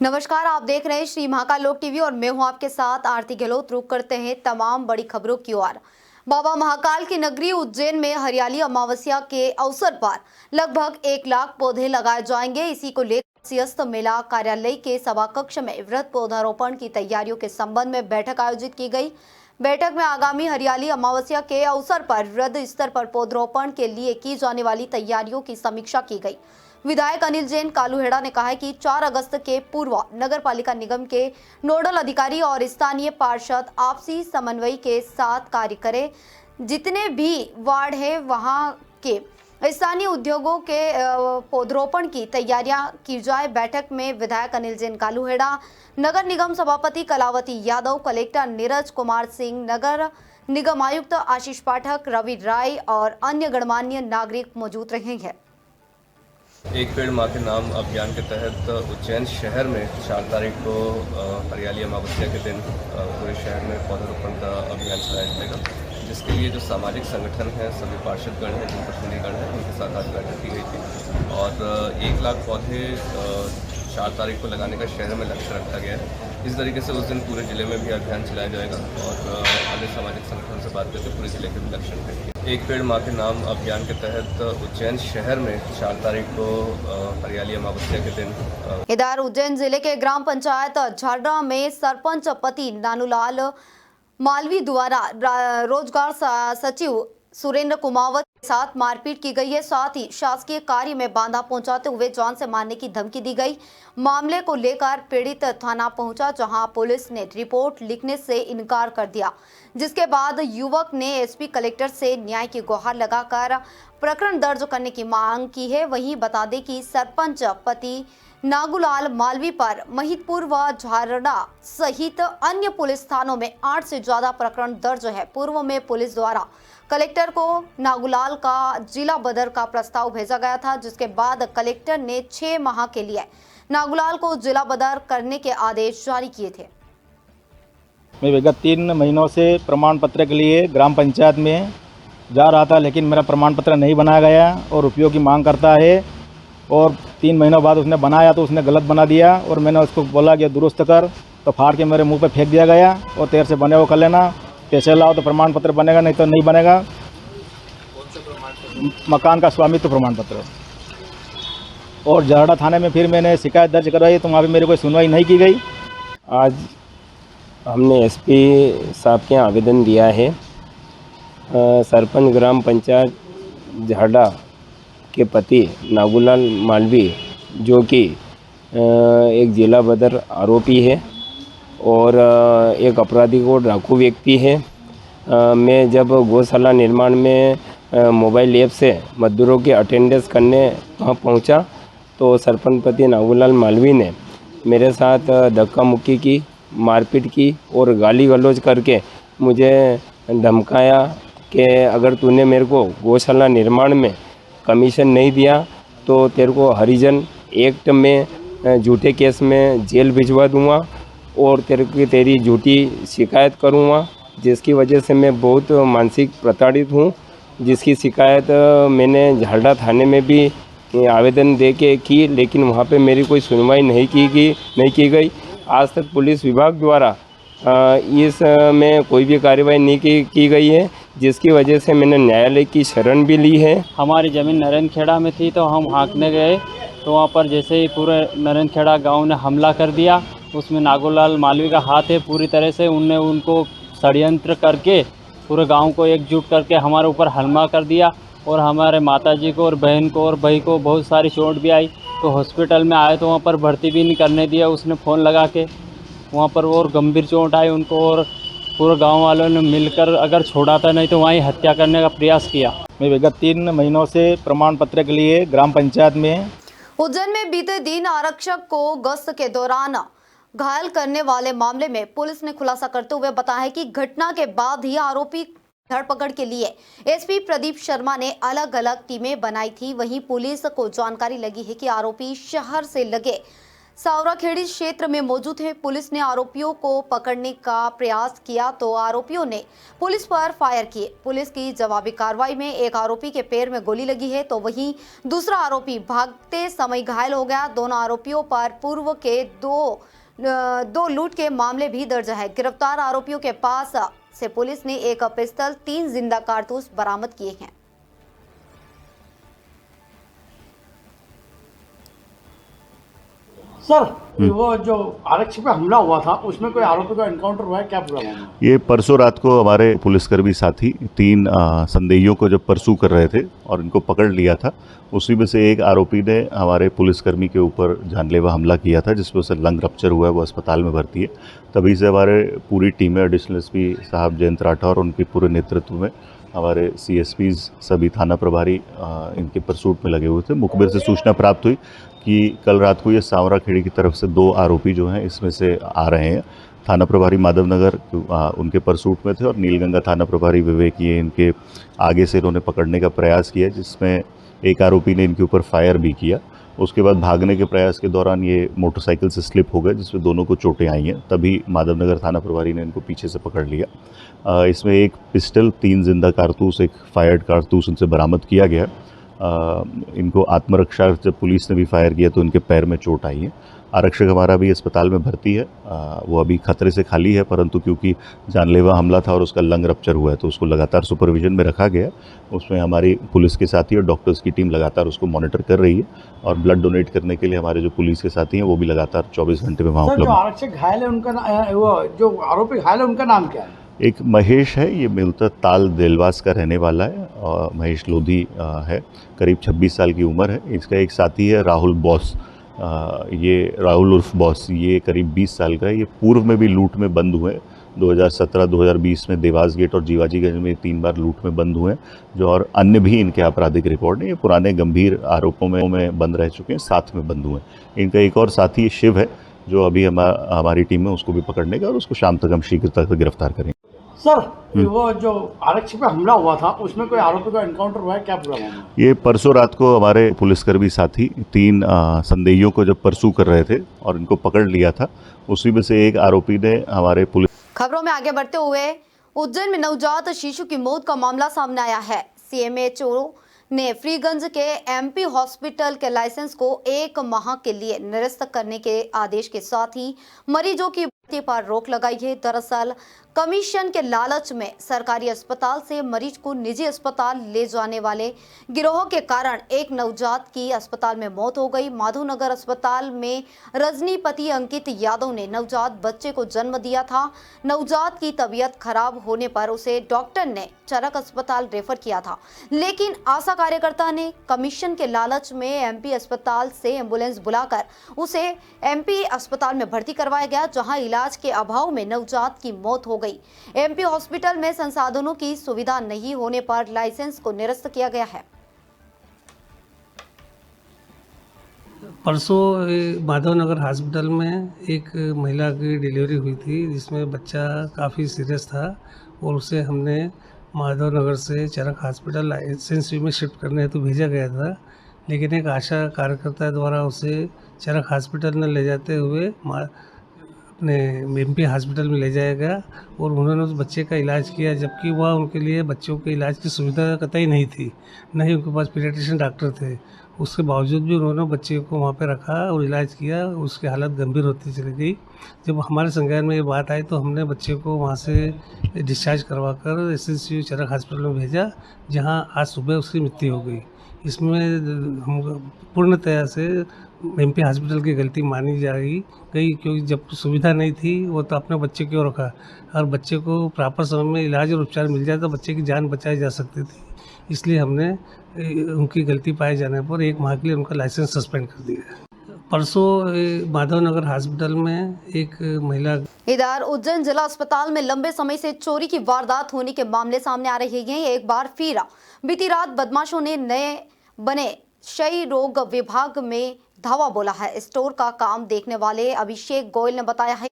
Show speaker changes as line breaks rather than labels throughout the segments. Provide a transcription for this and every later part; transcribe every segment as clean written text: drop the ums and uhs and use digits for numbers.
नमस्कार, आप देख रहे हैं श्री महाकाल लोक टीवी और मैं हूं आपके साथ आरती गहलोत। रुक करते हैं तमाम बड़ी खबरों की ओर। बाबा महाकाल की नगरी उज्जैन में हरियाली अमावस्या के अवसर पर लगभग 1 लाख पौधे लगाए जाएंगे। इसी को लेकर सियस्त मेला कार्यालय के सभा कक्ष में वृहद पौधारोपण की तैयारियों के संबंध में बैठक आयोजित की गई। बैठक में आगामी हरियाली अमावस्या के अवसर पर वृहद स्तर पर पौधरोपण के लिए की जाने वाली तैयारियों की समीक्षा की गई। विधायक अनिल जैन कालूहेड़ा ने कहा है कि 4 अगस्त के पूर्व नगर पालिका निगम के नोडल अधिकारी और स्थानीय पार्षद आपसी समन्वय के साथ कार्य करें। जितने भी वार्ड है वहां के स्थानीय उद्योगों के पौधरोपण की तैयारियां की जाए। बैठक में विधायक अनिल जैन कालूहेड़ा, नगर निगम सभापति कलावती यादव, कलेक्टर नीरज कुमार सिंह, नगर निगम आयुक्त आशीष पाठक, रवि राय और अन्य गणमान्य नागरिक मौजूद रहेंगे।
एक पेड़ माँ के नाम अभियान के तहत उज्जैन शहर में 4 तारीख को हरियाली अमावस्या के दिन पूरे शहर में पौधारोपण का अभियान चलाया जाएगा, जिसके लिए जो सामाजिक संगठन हैं, सभी पार्षदगण हैं, जनप्रतिनिधिगण हैं, उनके साथ आज बैठक की गई थी और 1 लाख पौधे 4 तारीख को लगाने का शहर में लक्ष्य रखा गया है। इस तरीके से उस दिन पूरे जिले में भी अभियान चलाया जाएगा और अन्य सामाजिक संगठन से बात करके पूरे जिले के भी लक्ष्य रखेंगे। एक पेड़ माँ के नाम अभियान के तहत उज्जैन शहर में 4 तारीख को हरियाली अमावस्या के दिन
इधर उज्जैन जिले के ग्राम पंचायत झारडा में सरपंच पति नानूलाल मालवी द्वारा रोजगार सचिव सुरेंद्र कुमावत के साथ मारपीट की गई है। साथ ही शासकीय कार्य में बाधा पहुंचाते हुए जान से मारने की धमकी दी गई। मामले को लेकर पीड़ित थाना पहुंचा, जहां पुलिस ने रिपोर्ट लिखने से इनकार कर दिया, जिसके बाद युवक ने एसपी कलेक्टर से न्याय की गुहार लगाकर प्रकरण दर्ज करने की मांग की है। वहीं बता दें कि सरपंच पति नागूलाल मालवी पर महिदपुर व झारडा सहित अन्य पुलिस थानों में 8 से ज्यादा प्रकरण दर्ज है। पूर्व में पुलिस द्वारा कलेक्टर को नागूलाल का जिला बदर का प्रस्ताव भेजा गया था, जिसके बाद कलेक्टर ने 6 माह के लिए नागूलाल को जिला बदर करने के आदेश जारी किए थे।
मैं विगत 3 महीनों से प्रमाण पत्र के लिए ग्राम पंचायत में जा रहा था, लेकिन मेरा प्रमाण पत्र नहीं बनाया गया और रुपयों की मांग करता है और 3 महीनों बाद उसने बनाया तो उसने गलत बना दिया और मैंने उसको बोला कि दुरुस्त कर, तो फाड़ के मेरे मुंह पे फेंक दिया गया और तेरे से बने वो कर लेना, पैसे लाओ तो प्रमाण पत्र बनेगा, नहीं तो नहीं बनेगा।
कौन सा प्रमाण पत्र?
मकान का स्वामित्व प्रमाण पत्र। और झारडा थाने में फिर मैंने शिकायत दर्ज करवाई तो वहाँ पर मेरी कोई सुनवाई नहीं की गई।
आज हमने एसपी साहब के आवेदन दिया है। सरपंच ग्राम पंचायत झारडा के पति नागूलाल मालवी, जो कि एक जिला बदर आरोपी है और एक अपराधी को डाकू व्यक्ति है। मैं जब गौशाला निर्माण में मोबाइल ऐप से मजदूरों की अटेंडेंस करने वहाँ पहुँचा तो सरपंच पति नागूलाल मालवी ने मेरे साथ धक्का मुक्की की, मारपीट की और गाली गलौज करके मुझे धमकाया कि अगर तूने मेरे को गौशाला निर्माण में कमीशन नहीं दिया तो तेरे को हरिजन एक्ट में झूठे केस में जेल भिजवा दूंगा और तेरी झूठी शिकायत करूंगा, जिसकी वजह से मैं बहुत मानसिक प्रताड़ित हूं। जिसकी शिकायत मैंने झारडा थाने में भी आवेदन दे के की, लेकिन वहां पे मेरी कोई सुनवाई नहीं की गई। आज तक पुलिस विभाग द्वारा इस में कोई भी कार्रवाई नहीं की गई है, जिसकी वजह से मैंने न्यायालय की शरण भी ली है।
हमारी ज़मीन नरेंद्रखेड़ा में थी तो हम हाँकने गए तो वहाँ पर जैसे ही पूरे नरेंद्रखेड़ा गांव ने हमला कर दिया, उसमें नागूलाल मालवी का हाथ है पूरी तरह से। उनने उनको षड्यंत्र करके पूरे गांव को एकजुट करके हमारे ऊपर हमला कर दिया और हमारे माताजी को और बहन को और भाई को बहुत सारी चोट भी आई। तो हॉस्पिटल में आए तो वहाँ पर भर्ती भी नहीं करने दिया उसने फ़ोन लगा के। वहाँ पर और गंभीर चोट आई उनको और पूरे गांव वालों ने मिलकर अगर छोड़ा था, नहीं तो वहीं हत्या करने का प्रयास किया।
मैं विगत 3 महीनों से प्रमाण पत्र के लिए ग्राम पंचायत में
उज्जैन में बीते दिन आरक्षक को गश्त के दौरान घायल करने वाले मामले में पुलिस ने खुलासा करते हुए बताया कि घटना के बाद ही आरोपी धरपकड़ के लिए एसपी प्रदीप शर्मा ने अलग अलग टीमें बनाई थी। वहीं पुलिस को जानकारी लगी है कि आरोपी शहर से लगे सावराखेड़ी क्षेत्र में मौजूद है। पुलिस ने आरोपियों को पकड़ने का प्रयास किया तो आरोपियों ने पुलिस पर फायर किए। पुलिस की जवाबी कार्रवाई में एक आरोपी के पैर में गोली लगी है तो वहीं दूसरा आरोपी भागते समय घायल हो गया। दोनों आरोपियों पर पूर्व के दो लूट के मामले भी दर्ज है। गिरफ्तार आरोपियों के पास से पुलिस ने एक पिस्टल, 3 जिंदा कारतूस बरामद किए हैं।
सर, वो जो आरक्षी पे हमला हुआ था उसमें कोई आरोपी का एनकाउंटर हुआ है, क्या पूरा मामला?
ये परसों रात को हमारे पुलिसकर्मी साथी 3 संदेहियों को जब परसू कर रहे थे और इनको पकड़ लिया था, उसी में से एक आरोपी ने हमारे पुलिसकर्मी के ऊपर जानलेवा हमला किया था, जिसमें उसे लंग रप्चर हुआ है, वो अस्पताल में भर्ती है। तभी से हमारे पूरी टीमें, एडिशनल एसपी साहब जयंत राठौर और उनके पूरे नेतृत्व में हमारे सीएसपीज, सभी थाना प्रभारी इनके परसूट में लगे हुए थे। मुखबिर से सूचना प्राप्त हुई कि कल रात को ये सावराखेड़ी की तरफ से 2 आरोपी जो हैं इसमें से आ रहे हैं। थाना प्रभारी माधवनगर उनके परसूट में थे और नीलगंगा थाना प्रभारी विवेक, ये इनके आगे से इन्होंने पकड़ने का प्रयास किया, जिसमें एक आरोपी ने इनके ऊपर फायर भी किया। उसके बाद भागने के प्रयास के दौरान ये मोटरसाइकिल से स्लिप हो गए, जिसमें दोनों को चोटें आई हैं। तभी माधवनगर थाना प्रभारी ने इनको पीछे से पकड़ लिया। इसमें एक पिस्टल, 3 जिंदा कारतूस, एक फायर्ड कारतूस इनसे बरामद किया गया। इनको आत्मरक्षा जब पुलिस ने भी फायर किया तो इनके पैर में चोट आई है। आरक्षक हमारा भी अस्पताल में भर्ती है। वो अभी खतरे से खाली है, परंतु क्योंकि जानलेवा हमला था और उसका लंग रप्चर हुआ है तो उसको लगातार सुपरविजन में रखा गया। उसमें हमारी पुलिस के साथी और डॉक्टर्स की टीम लगातार उसको मॉनिटर कर रही है और ब्लड डोनेट करने के लिए हमारे जो पुलिस के साथी हैं वो भी लगातार 24 घंटे में वहाँ
सर, जो
उपलब्ध।
आरक्षक घायल है उनका वो जो आरोपी घायल है उनका नाम क्या है?
एक महेश है, ये मूलतः ताल देलवास का रहने वाला है और महेश लोधी है, करीब 26 साल की उम्र है। इसका एक साथी है राहुल बॉस, ये राहुल उर्फ बॉस, ये करीब 20 साल का है। ये पूर्व में भी लूट में बंद हुए, 2017-2020 में देवास गेट और जीवाजीगंज में 3 बार लूट में बंद हुए, जो और अन्य भी इनके आपराधिक रिकॉर्ड हैं। ये पुराने गंभीर आरोपों में बंद रह चुके हैं, 7 में बंद हुए। इनका एक और साथी शिव है जो अभी हमारी टीम में उसको भी पकड़ने का और उसको शाम तक हम शीघ्रता से गिरफ्तार करेंगे।
सर, वो जो आरक्षी पे हमला हुआ था उसमें कोई आरोपी का एनकाउंटर हुआ है, क्या पूरा मामला?
ये परसों रात को हमारे पुलिसकर्मी साथी 3 संदेहियों को जब परसू कर रहे थे और इनको पकड़ लिया था, उसी में से एक आरोपी ने हमारे पुलिस।
खबरों में आगे बढ़ते हुए उज्जैन में नवजात शिशु की मौत का मामला सामने आया है। सीएमएचओ ने फ्रीगंज के एमपी हॉस्पिटल के लाइसेंस को 1 माह के लिए निरस्त करने के आदेश के साथ ही मरीजों की भर्ती पर रोक लगाई है। दरअसल कमीशन के लालच में सरकारी अस्पताल से मरीज को निजी अस्पताल ले जाने वाले गिरोह के कारण एक नवजात की अस्पताल में मौत हो गई। माधवनगर अस्पताल में रजनीपति अंकित यादव ने नवजात बच्चे को जन्म दिया था। नवजात की तबीयत खराब होने पर उसे डॉक्टर ने चरक अस्पताल रेफर किया था, लेकिन आशा कार्यकर्ता ने कमीशन के लालच में एमपी अस्पताल से एम्बुलेंस बुलाकर उसे एमपी अस्पताल में भर्ती करवाया गया, जहां इलाज के अभाव में नवजात की मौत हो गई। एमपी हॉस्पिटल में संसाधनों की सुविधा नहीं होने पर लाइसेंस को निरस्त किया गया है।
परसों माधवनगर हॉस्पिटल में एक महिला की डिलीवरी हुई थी, जिसमें बच्चा काफ़ी सीरियस था और उसे हमने माधवनगर से चरक हॉस्पिटल लाइसेंस में शिफ्ट करने हेतु भेजा गया था, लेकिन एक आशा कार्यकर्ता द्वारा उसे चरक हॉस्पिटल में ले जाते हुए अपने एमपी हॉस्पिटल में ले जाया गया और उन्होंने उस बच्चे का इलाज किया, जबकि वह उनके लिए बच्चों के इलाज की सुविधा कतई नहीं थी, न ही उनके पास पीडियाट्रिशियन डॉक्टर थे। उसके बावजूद भी उन्होंने बच्चे को वहाँ पे रखा और इलाज किया। उसकी हालत गंभीर होती चली गई। जब हमारे संज्ञान में ये बात आई तो हमने बच्चे को वहाँ से डिस्चार्ज करवा कर एसएसयू चरक हॉस्पिटल में भेजा, जहाँ आज सुबह उसकी मृत्यु हो गई। इसमें हम पूर्णतया से एमपी हॉस्पिटल की गलती मानी जाएगी, क्योंकि जब सुविधा नहीं थी वो तो अपने बच्चे क्यों रखा, और बच्चे को प्रॉपर समय में इलाज और उपचार मिल जाए तो बच्चे की जान बचाई जा सकती थी। इसलिए हमने उनकी गलती पाए जाने पर 1 माह के लिए उनका लाइसेंस सस्पेंड कर दिया। परसों माधवनगर हॉस्पिटल में एक महिला।
इधर उज्जैन जिला अस्पताल में लंबे समय से चोरी की वारदात होने के मामले सामने आ रहे हैं। एक बार फिर बीती रात बदमाशों ने नए बने क्षय रोग विभाग में धावा बोला है। स्टोर का काम देखने वाले अभिषेक गोयल ने बताया है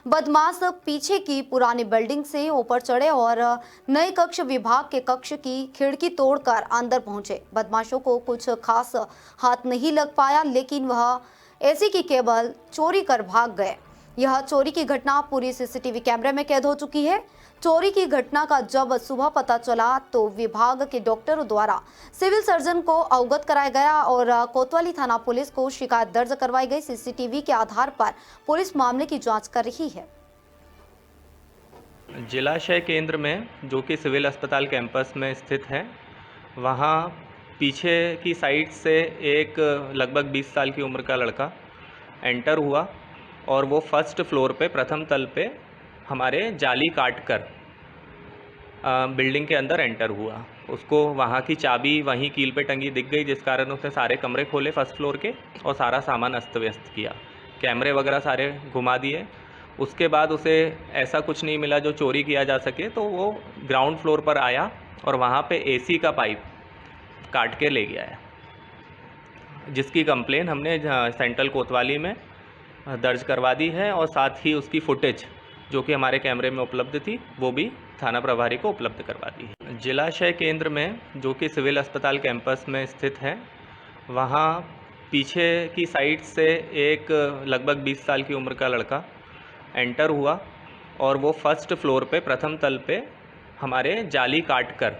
बदमाश पीछे की पुरानी बिल्डिंग से ऊपर चढ़े और नए कक्ष विभाग के कक्ष की खिड़की तोड़कर अंदर पहुंचे। बदमाशों को कुछ खास हाथ नहीं लग पाया, लेकिन वह एसी की केबल चोरी कर भाग गए। यह चोरी की घटना पूरी सीसीटीवी कैमरे में कैद हो चुकी है। चोरी की घटना का जब सुबह पता चला तो विभाग के डॉक्टरों द्वारा सिविल सर्जन को अवगत कराया गया और कोतवाली थाना पुलिस को शिकायत दर्ज करवाई गई। सीसीटीवी के आधार पर पुलिस मामले की जांच कर रही है।
जिलाशय केंद्र में, जो कि सिविल अस्पताल कैंपस में स्थित है, वहाँ पीछे की साइड से एक लगभग 20 साल की उम्र का लड़का एंटर हुआ और वो फर्स्ट फ्लोर पे, प्रथम तल पे हमारे जाली काट कर बिल्डिंग के अंदर एंटर हुआ। उसको वहाँ की चाबी वहीं कील पे टंगी दिख गई, जिस कारण उसने सारे कमरे खोले फर्स्ट फ्लोर के और सारा सामान अस्त व्यस्त किया, कैमरे वगैरह सारे घुमा दिए। उसके बाद उसे ऐसा कुछ नहीं मिला जो चोरी किया जा सके, तो वो ग्राउंड फ्लोर पर आया और वहाँ पे एसी का पाइप काट के ले गया है, जिसकी कंप्लेन हमने सेंट्रल कोतवाली में दर्ज करवा दी है और साथ ही उसकी फुटेज जो कि हमारे कैमरे में उपलब्ध थी वो भी थाना प्रभारी को उपलब्ध करवा दी है। जिलाशय केंद्र में, जो कि सिविल अस्पताल कैंपस में स्थित है, वहाँ पीछे की साइड से एक लगभग 20 साल की उम्र का लड़का एंटर हुआ और वो फर्स्ट फ्लोर पे, प्रथम तल पे हमारे जाली काट कर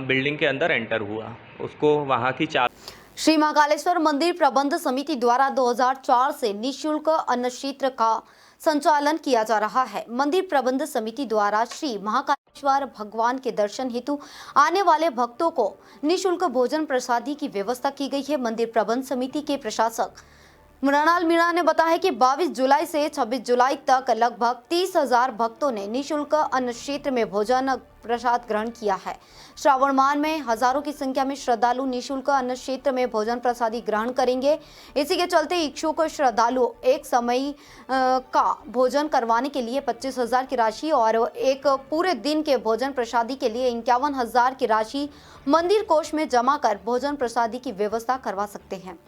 बिल्डिंग के अंदर एंटर हुआ। उसको वहाँ की चाबी।
श्री महाकालेश्वर मंदिर प्रबंध समिति द्वारा 2004 से निःशुल्क अन्न क्षेत्र का संचालन किया जा रहा है। मंदिर प्रबंध समिति द्वारा श्री महाकालेश्वर भगवान के दर्शन हेतु आने वाले भक्तों को निःशुल्क भोजन प्रसादी की व्यवस्था की गई है। मंदिर प्रबंध समिति के प्रशासक मृणाल मीणा ने बताया कि 22 जुलाई से 26 जुलाई तक लगभग 30,000 भक्तों ने निःशुल्क अन्न क्षेत्र में भोजन प्रसाद ग्रहण किया है। श्रावण माह में हजारों की संख्या में श्रद्धालु निःशुल्क अन्न क्षेत्र में भोजन प्रसादी ग्रहण करेंगे। इसी के चलते इच्छुक श्रद्धालु एक समय का भोजन करवाने के लिए 25,000 की राशि और एक पूरे दिन के भोजन प्रसादी के लिए 51,000 की राशि मंदिर कोष में जमा कर भोजन प्रसादी की व्यवस्था करवा सकते हैं।